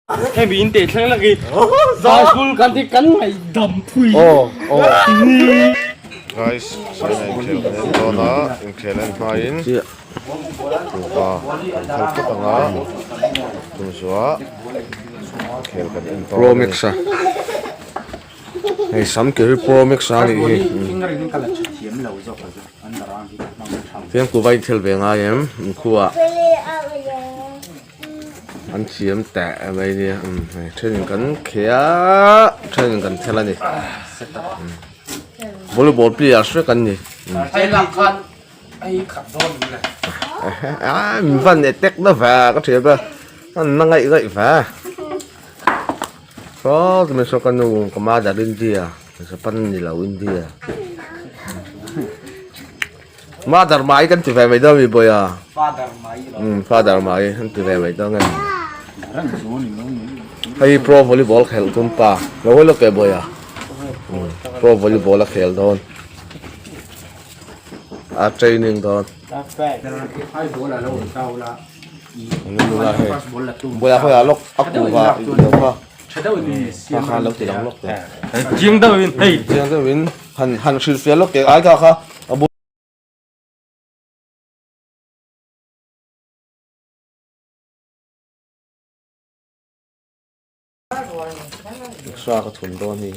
แค่บินเตะทั้งละกี่ซาสุลกันที่กันไอ้ดำทุย guys saya ingin dona ingin main tuka kalau tengah tumsua kelkan Pro Max ah. Hey, sam kiri Pro Max ah ni. Tiang ku vai thil ve nga yem khuwa. An chiam ta mai ni training kan khia training kan thela ni. Volleyball player sure kan ni. ไอ้หลักคันไอ้ขัดโดนนี่แหละ Mình văn để tech nó vào có thể là nó ngậy gậy vào có thì mình sao con nụ có ma đã lên kia mình sẽ phân gì là India ma dar mai kan tu về mấy đâu bị bồi à ฟาดารมาอีหรอ father mai kan tu về mấy đâu nghe hay pro volleyball khel tum pa lo lo ke bồi à pro volleyball là khel don à training don กาแฟแต่ละที่ให้บัวละเราเก่าละอี นี่ดูละเฮ้ บัวละตุ้ม bồi à thôi à lốc ốc củ và đâu có ใช้ได้วิน ข้าข้าลกตีหลังลกเลย จริงได้วินเฮ้ย เจียงเจ้าวินหันชื่อเสียลกเก๋ไอ้ก็ค่ะอาบุสวาก็ทุนโดนนี่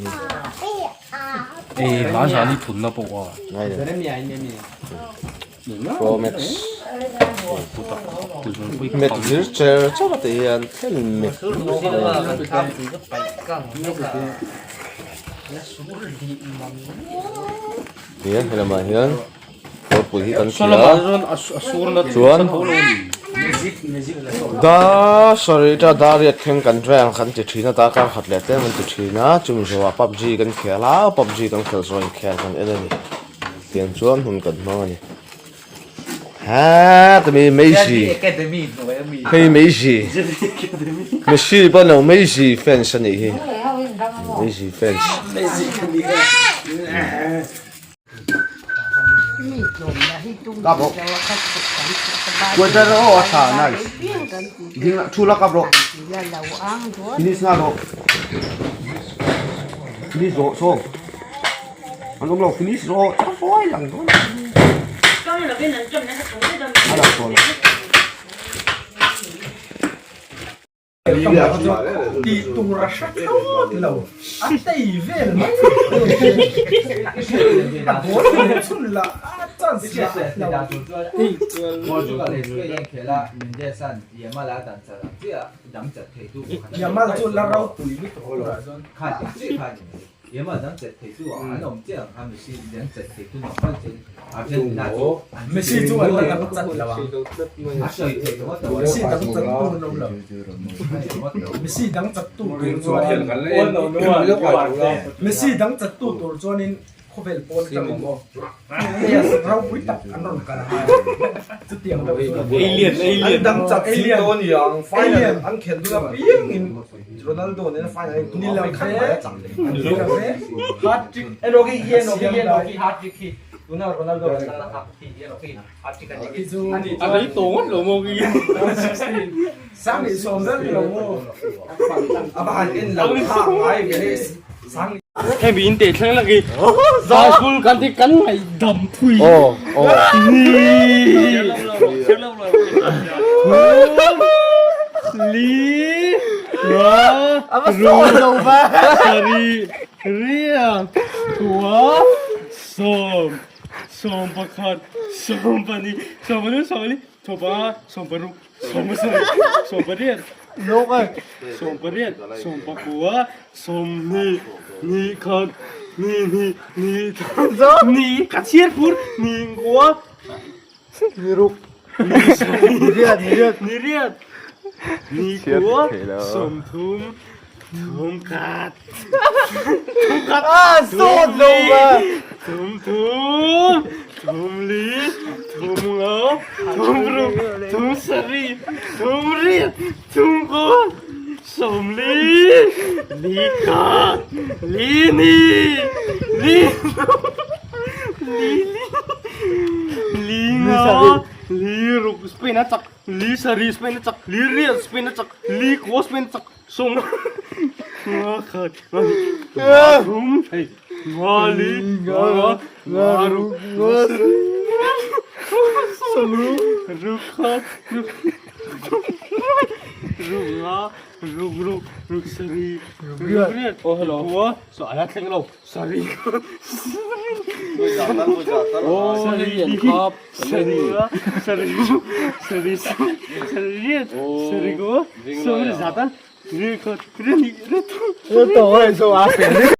เอ้ร้านชาลีทุนนะปะวะ ไงเนี่ย ไม่มีไม่มี โปรแม็กซ์ ตุนไป เม็ดยืดเจอเจ้าก็ตีอันเท่นเม็ดเฮียนเห็นไหมเฮียนตัวปุ๋ยกันเสี ส่วน ย ละบาทส่วนส่วนละส่วน ดาสอรี่จ้าดาเรียกแข่งกันแรงขันจะทีน่าตาการขัดเล็ดแต่มันจะทีนะจุ่มชัวปับจีกันแข่แล้วปับจีกันแข่ส่วนแข่กันเอ็นนี่เตียงชวนหุ่นกันมานี่ฮะแต่มีไม่ชี 嘿，梅西，梅西不能梅西 fans 你，梅西 fans。Kap bro. Weather oh asa nice. Ding chula kap bro. Finish na bro. Finish bro so. Ano bro finish bro. Foi lang bro. Ala so. Di tura shakau lo. Atai vel. Bol chun la. Tan sia. Yamal chun la rau tui mi to lo. 也嘛能在退休啊，俺们这样他们是能在退休嘛，反正啊，这那就没事做了那个真了吧？啊，所以退休我都没事等真多了。ไม่ใช่ดังจัดตู้ตัวจวนไม่ใช่ดังจัดตู้ตัวจวนนี่เขาเป็นปนกันมั้งเนี่ยเราวิตักอันนั้นกันจะเตรียมเราเอเลี่ยนดังจัดซีโตนี่อย่างไฟเนี่ยอันเข็นตัวเปี้ยงนี่โรนัลโดเนี่ยไฟนี่เราแค่จังเลยฮาร์ดทริกไอ้โรกี้เฮียโรกี้ฮาร์ดทริกที่ดูน่าโรนัลโดเป็นนักขับที่เฮียโรกี้ฮาร์ดทริกกันอย่างนี้อะไรตัวมันหลงโมกี้sang thì sồn rất là ngon. À bà anh làm thang máy cái này sang แค่บินเตะทั้งละกี่ซาสุลกันที่กันไอ้ดำทุย โอ้นี่ลีวะรูโนวาสรีเรียงตัวสมประคันสมปนีสมปนุสมลีสมปะสมปรุสมสรีสมปเรียนโลกไอ้สมปเรียนสมปะกัวสมนี่คันนี่กัดเชียร์พูดนี่กัวนี่รุกนี่เรียดนี่กัวสมทุ่มกัดโซดลงมา ทุ่มลีทุ่มเหลาทุ่มรุกทุ่มสรีทุ่มเรียดทุ่มกัวสมลีกัดลีงาลีรุกสเปนจักลีสรีสเปนจักลีเรียสเปนจักลีโคสเปนจัก som khat ngarum hey ngali ngaru salu rukhat ruk sari oh hello so ala theng lo sari oh sari khap sari go so zatan रे तो है जो आप